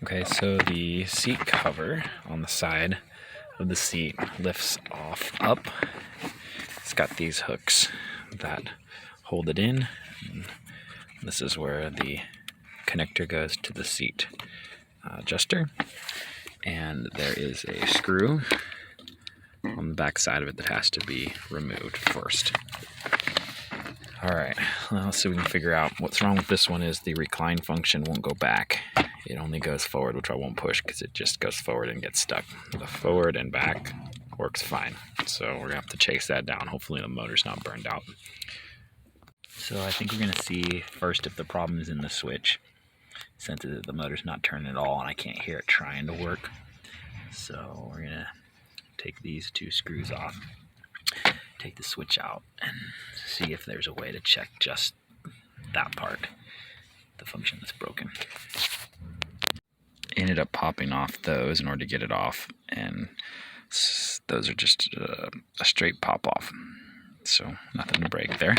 Okay, so the seat cover on the side of the seat lifts off up. It's got these hooks that hold it in. This is where the connector goes to the seat adjuster. And there is a screw on the back side of it that has to be removed first. Alright, well, let's see if we can figure out what's wrong with this one. Is the recline function won't go back. It only goes forward, which I won't push because it just goes forward and gets stuck. The forward and back works fine. So we're going to have to chase that down. Hopefully the motor's not burned out. So I think we're going to see first if the problem is in the switch, since the motor's not turning at all and I can't hear it trying to work. So we're going to take these two screws off, take the switch out, and see if there's a way to check just that part, the function that's broken. Ended up popping off those in order to get it off, and those are just a straight pop off, so nothing to break there.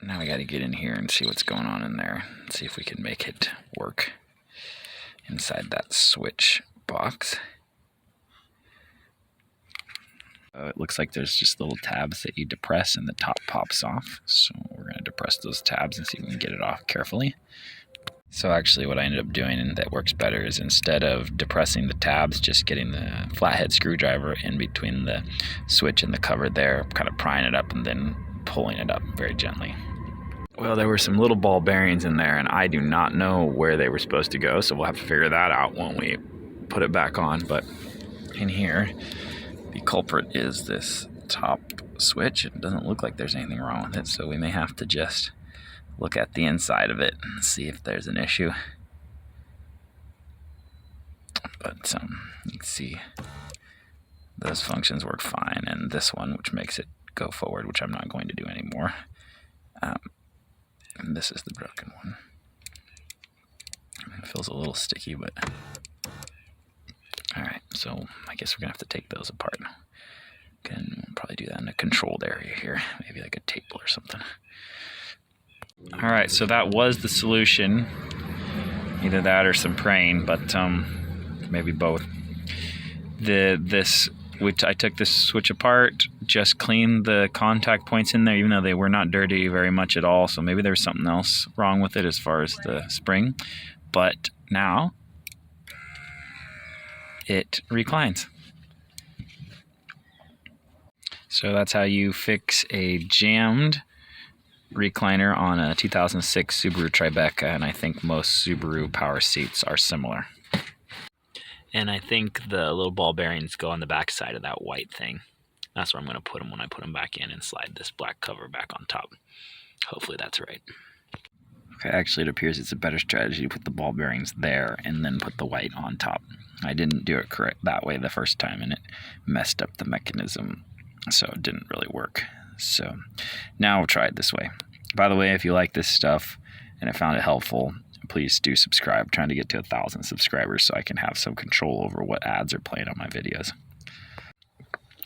Now we got to get in here and see what's going on in there, see if we can make it work inside that switch box. It looks like there's just little tabs that you depress and the top pops off, so we're going to depress those tabs and see if we can get it off carefully. So actually what I ended up doing, and that works better, is instead of depressing the tabs, just getting the flathead screwdriver in between the switch and the cover there, kind of prying it up and then pulling it up very gently. Well, there were some little ball bearings in there, and I do not know where they were supposed to go, so we'll have to figure that out when we put it back on. But in here, the culprit is this top switch. It doesn't look like there's anything wrong with it, so we may have to just look at the inside of it and see if there's an issue. But you can see those functions work fine, and this one, which makes it go forward, which I'm not going to do anymore. And this is the broken one. It feels a little sticky, but alright, so I guess we're gonna have to take those apart. Can probably do that in a controlled area here, maybe like a table or something. Alright, so that was the solution. Either that or some praying, but maybe both. I took this switch apart, just cleaned the contact points in there, even though they were not dirty very much at all. So maybe there's something else wrong with it as far as the spring. But now it reclines. So that's how you fix a jammed recliner on a 2006 Subaru Tribeca, and I think most Subaru power seats are similar. And I think the little ball bearings go on the back side of that white thing. That's where I'm going to put them when I put them back in and slide this black cover back on top. Hopefully that's right. Okay, actually it appears it's a better strategy to put the ball bearings there and then put the white on top. I didn't do it correct that way the first time, and it messed up the mechanism, so it didn't really work. So now we'll try it this way. By the way, if you like this stuff and I found it helpful, please do subscribe. I'm trying to get to 1,000 subscribers so I can have some control over what ads are playing on my videos.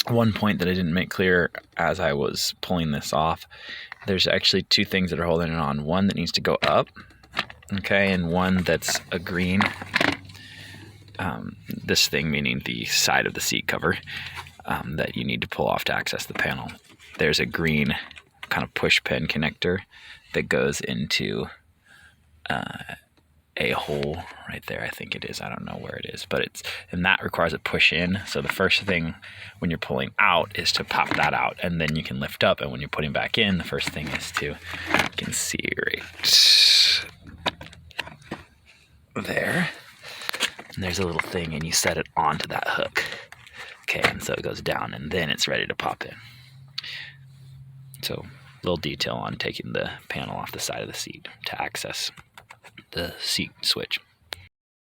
One point that I didn't make clear as I was pulling this off, there's actually two things that are holding it on. One that needs to go up, okay, and one that's a green. This thing meaning the side of the seat cover that you need to pull off to access the panel. There's a green kind of push pin connector that goes into a hole right there. I think it is. I don't know where it is, but and that requires a push in. So the first thing when you're pulling out is to pop that out, and then you can lift up. And when you're putting back in, the first thing is to, you can see right there. And there's a little thing, and you set it onto that hook. Okay, and so it goes down, and then it's ready to pop in. So a little detail on taking the panel off the side of the seat to access the seat switch.